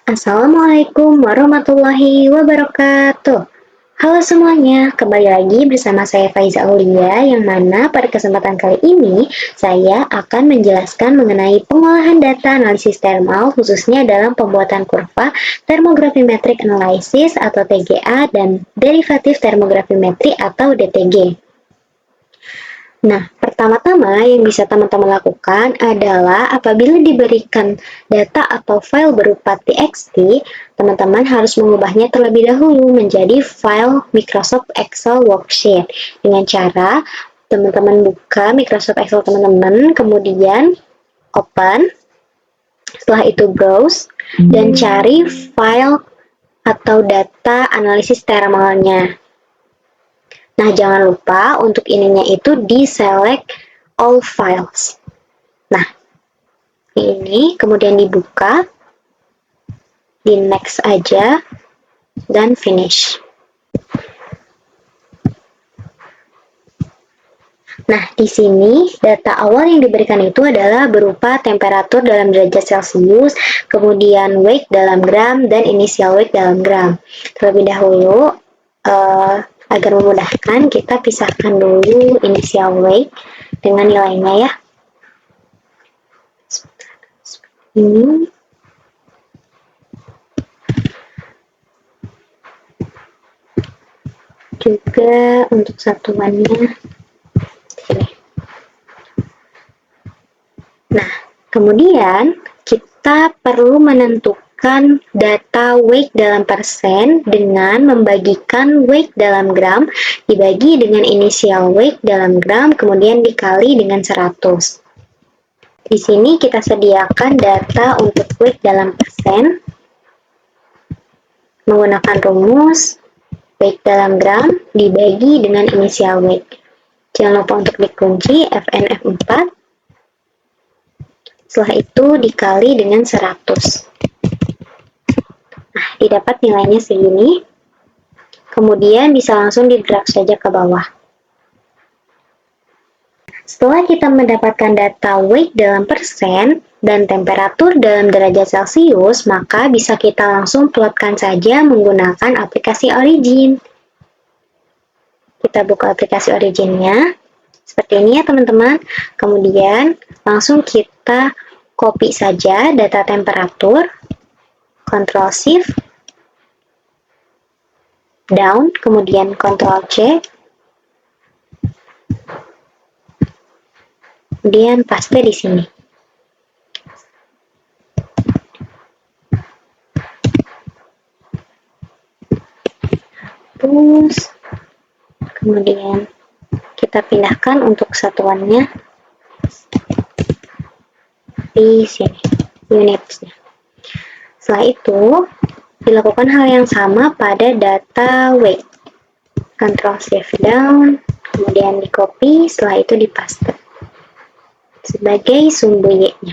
Assalamualaikum warahmatullahi wabarakatuh. Halo semuanya, kembali lagi bersama saya Faiza Aulia yang mana pada kesempatan kali ini saya akan menjelaskan mengenai pengolahan data analisis thermal khususnya dalam pembuatan kurva Thermographic Analysis atau TGA dan derivatif termografimetri atau DTG. Nah, pertama-tama yang bisa teman-teman lakukan adalah apabila diberikan data atau file berupa TXT, teman-teman harus mengubahnya terlebih dahulu menjadi file Microsoft Excel Worksheet dengan cara teman-teman buka Microsoft Excel teman-teman, kemudian open, setelah itu browse, dan cari file atau data analisis thermalnya. Nah, jangan lupa untuk ininya itu di select all files. Nah, ini kemudian dibuka, di next aja, dan finish. Nah, di sini data awal yang diberikan itu adalah berupa temperatur dalam derajat Celcius, kemudian weight dalam gram, dan initial weight dalam gram. Terlebih dahulu, agar memudahkan, kita pisahkan dulu initial weight dengan nilainya ya. Ini juga untuk satuannya. Nah, kemudian kita perlu menentukan data weight dalam persen dengan membagikan weight dalam gram dibagi dengan initial weight dalam gram kemudian dikali dengan 100. Di sini kita sediakan data untuk weight dalam persen menggunakan rumus weight dalam gram dibagi dengan initial weight. Jangan lupa untuk dikunci Fn F4. Setelah itu dikali dengan 100. Nah, didapat nilainya segini. Kemudian bisa langsung di-drag saja ke bawah. Setelah kita mendapatkan data weight dalam persen dan temperatur dalam derajat Celcius, maka bisa kita langsung plotkan saja menggunakan aplikasi Origin. Kita buka aplikasi Originnya. Seperti ini ya teman-teman. Kemudian langsung kita copy saja data temperatur, Ctrl Shift, down, kemudian Ctrl C, kemudian paste di sini. Terus, kemudian kita pindahkan untuk satuannya di sini, unitsnya. Setelah itu, dilakukan hal yang sama pada data weight. Ctrl Shift down, kemudian di copy, setelah itu dipaste sebagai sumbu Y-nya.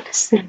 Persen.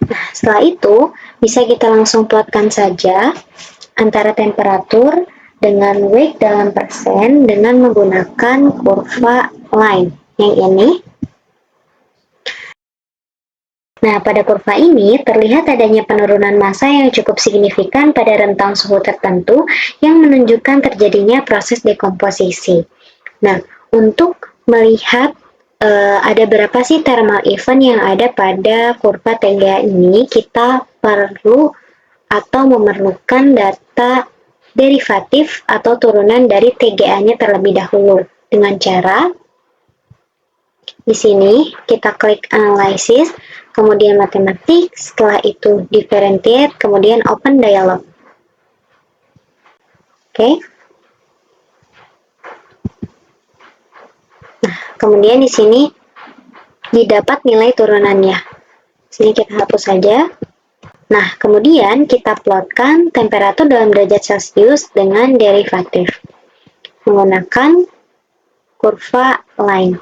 Nah, setelah itu bisa kita langsung plotkan saja antara temperatur dengan weight dalam persen dengan menggunakan kurva line yang ini. Nah, pada kurva ini terlihat adanya penurunan massa yang cukup signifikan pada rentang suhu tertentu yang menunjukkan terjadinya proses dekomposisi. Nah, untuk melihat ada berapa sih thermal event yang ada pada kurva TGA ini, kita perlu atau memerlukan data derivatif atau turunan dari TGA-nya terlebih dahulu. Dengan cara di sini kita klik Analysis, kemudian Matematik, setelah itu Differentiate, kemudian Open Dialog. Oke. Nah, kemudian di sini didapat nilai turunannya. Sini kita hapus saja. Nah, kemudian kita plotkan temperatur dalam derajat Celcius dengan derivatif menggunakan kurva line.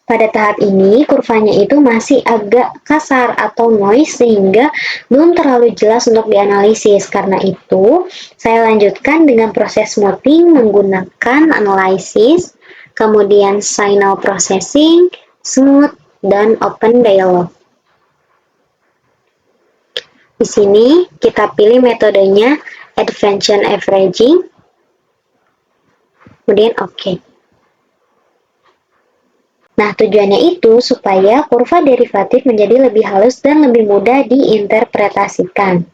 Pada tahap ini, kurvanya itu masih agak kasar atau noise sehingga belum terlalu jelas untuk dianalisis. Karena itu, saya lanjutkan dengan proses smoothing menggunakan analisis, kemudian signal processing, smooth, dan open dialog. Di sini, kita pilih metodenya Advanced Averaging, kemudian OK. Nah, tujuannya itu supaya kurva derivatif menjadi lebih halus dan lebih mudah diinterpretasikan.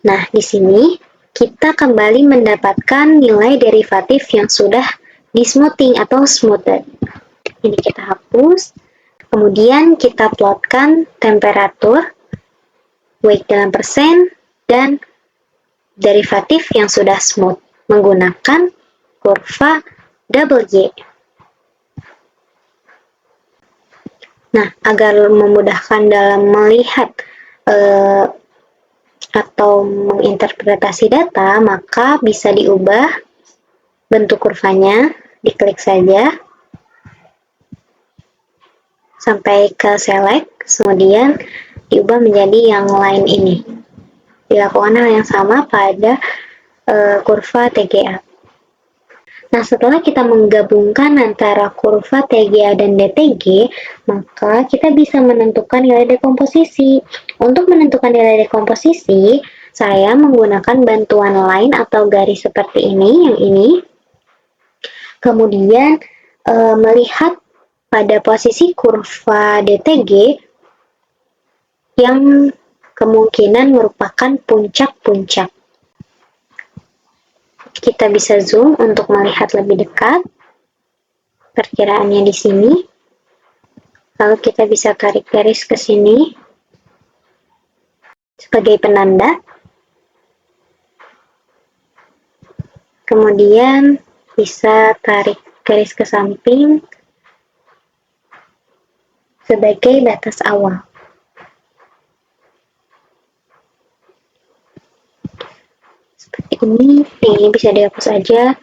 Nah, di sini kita kembali mendapatkan nilai derivatif yang sudah di-smoothing atau smoothed. Ini kita hapus. Kemudian kita plotkan temperatur, weight dalam persen, dan derivatif yang sudah smooth menggunakan kurva WY. Nah, agar memudahkan dalam melihat atau menginterpretasi data, maka bisa diubah bentuk kurvanya, diklik saja sampai ke select, kemudian diubah menjadi yang lain ini. Dilakukan hal yang sama pada kurva TGA. Nah, setelah kita menggabungkan antara kurva TGA dan DTG, maka kita bisa menentukan nilai dekomposisi. Untuk menentukan nilai dekomposisi, saya menggunakan bantuan line atau garis seperti ini, yang ini. Kemudian, melihat pada posisi kurva DTG yang kemungkinan merupakan puncak-puncak. Kita bisa zoom untuk melihat lebih dekat perkiraannya di sini. Lalu kita bisa tarik garis ke sini sebagai penanda. Kemudian bisa tarik garis ke samping sebagai batas awal. Seperti ini bisa dihapus saja.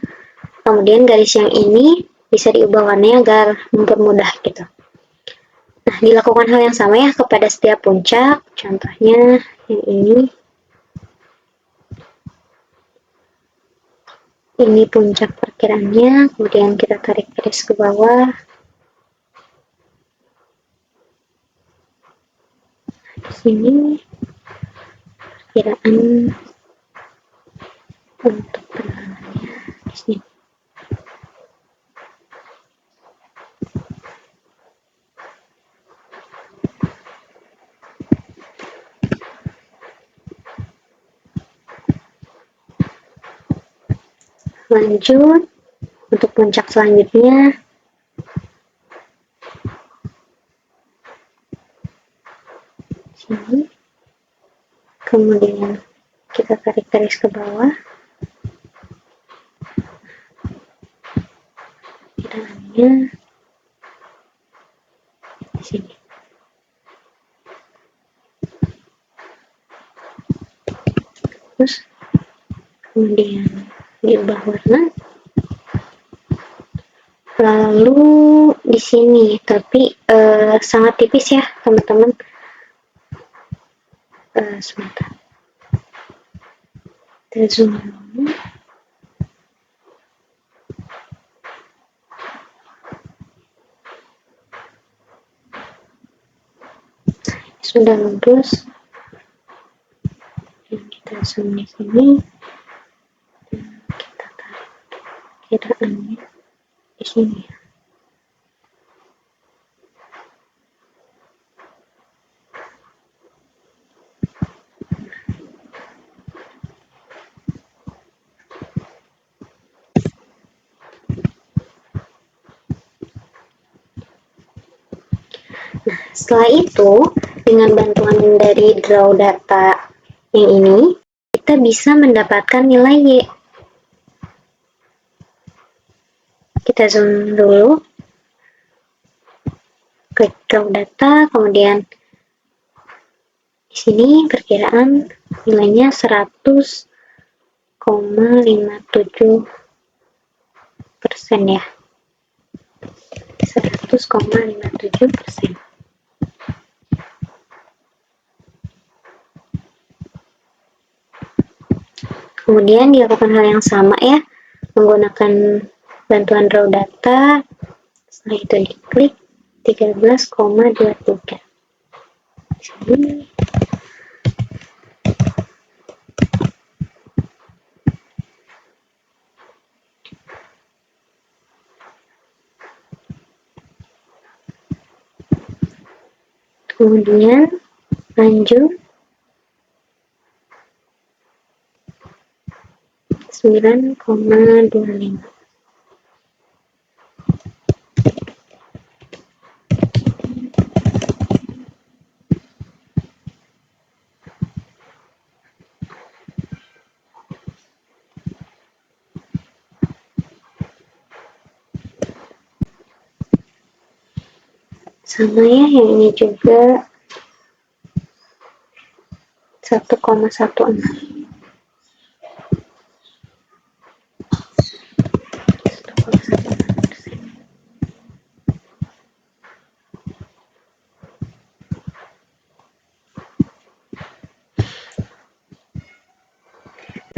Kemudian garis yang ini bisa diubah warnanya agar mempermudah gitu. Nah, dilakukan hal yang sama ya kepada setiap puncak. Contohnya yang ini. Ini puncak perkiraannya, kemudian kita tarik garis ke bawah. Di sini perkiraan untuk penanganannya di sini. Lanjut untuk puncak selanjutnya. Sini. Kemudian kita tarik garis ke bawah. Perkiraannya di sini. Terus kemudian diubah warna. Lalu di sini, tapi sangat tipis ya teman-teman. Sebentar. Kita zoom dulu. Sudah lurus. Dan kita zoom di sini. Dan kita tarik kiraannya di sini. Nah, setelah itu, dengan bantuan dari draw data yang ini, kita bisa mendapatkan nilai Y. Kita zoom dulu, klik draw data, kemudian di sini perkiraan nilainya 100,57% ya. 100,57%. Kemudian dilakukan hal yang sama ya, menggunakan bantuan raw data. Setelah itu diklik 13,23. Sini. Kemudian lanjut 9,25. Sama ya, yang ini juga 1,16.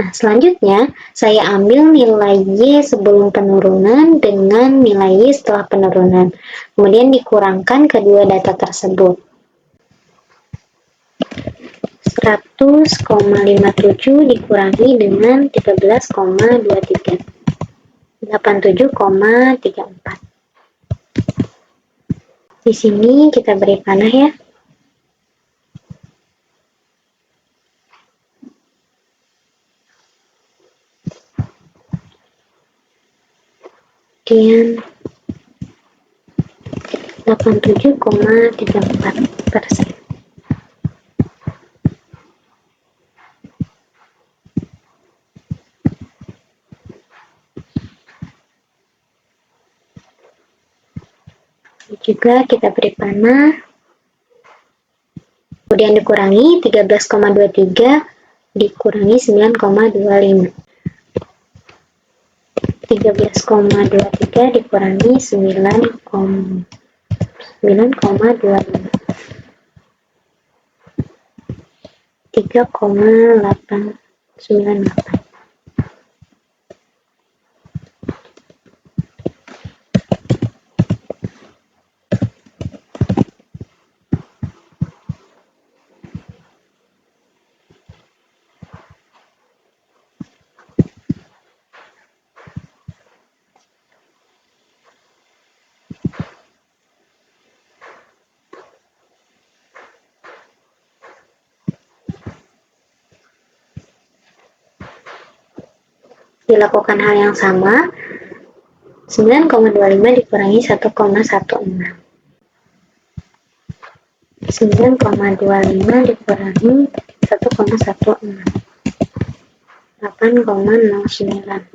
Nah, selanjutnya saya ambil nilai Y sebelum penurunan dengan nilai Y setelah penurunan. Kemudian dikurangkan kedua data tersebut. 100,57 dikurangi dengan 13,23. 87,34. Di sini kita beri panah ya. Kemudian 87,34%. Juga kita beri panah, kemudian dikurangi 13,23 dikurangi 9,25. 13,23 dikurangi 9,25. 3,898. Dilakukan hal yang sama, 9,25 dikurangi 1,16. 9,25 dikurangi 1,16. 8,09.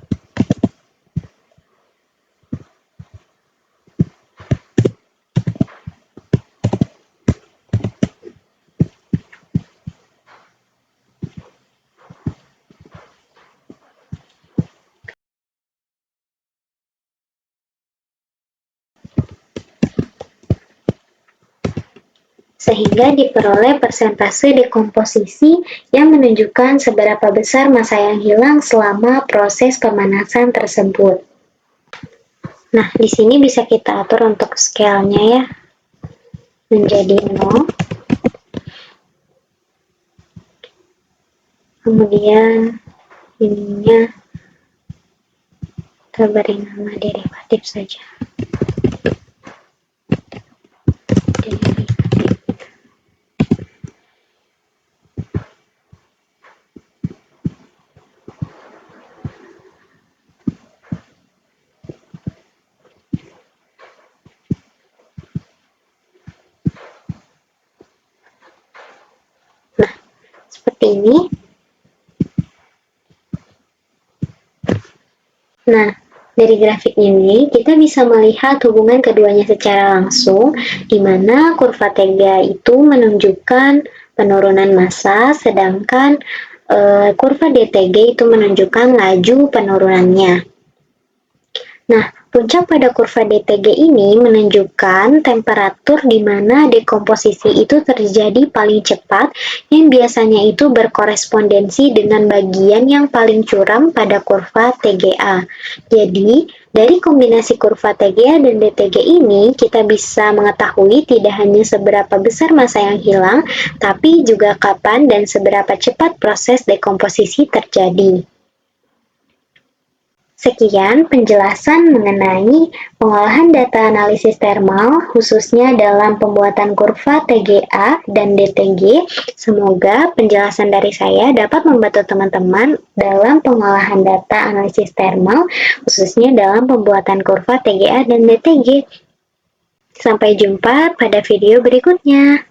Sehingga diperoleh persentase dekomposisi yang menunjukkan seberapa besar massa yang hilang selama proses pemanasan tersebut. Nah, di sini bisa kita atur untuk scale-nya ya, menjadi 0. Kemudian ininya kita beri nama derivatif saja. Nah, seperti ini. Nah, dari grafik ini kita bisa melihat hubungan keduanya secara langsung, di mana kurva tega itu menunjukkan penurunan massa, sedangkan kurva DTG itu menunjukkan laju penurunannya. Nah, puncak pada kurva DTG ini menunjukkan temperatur di mana dekomposisi itu terjadi paling cepat, yang biasanya itu berkorespondensi dengan bagian yang paling curam pada kurva TGA. Jadi, dari kombinasi kurva TGA dan DTG ini, kita bisa mengetahui tidak hanya seberapa besar massa yang hilang, tapi juga kapan dan seberapa cepat proses dekomposisi terjadi. Sekian penjelasan mengenai pengolahan data analisis termal, khususnya dalam pembuatan kurva TGA dan DTG. Semoga penjelasan dari saya dapat membantu teman-teman dalam pengolahan data analisis termal, khususnya dalam pembuatan kurva TGA dan DTG. Sampai jumpa pada video berikutnya.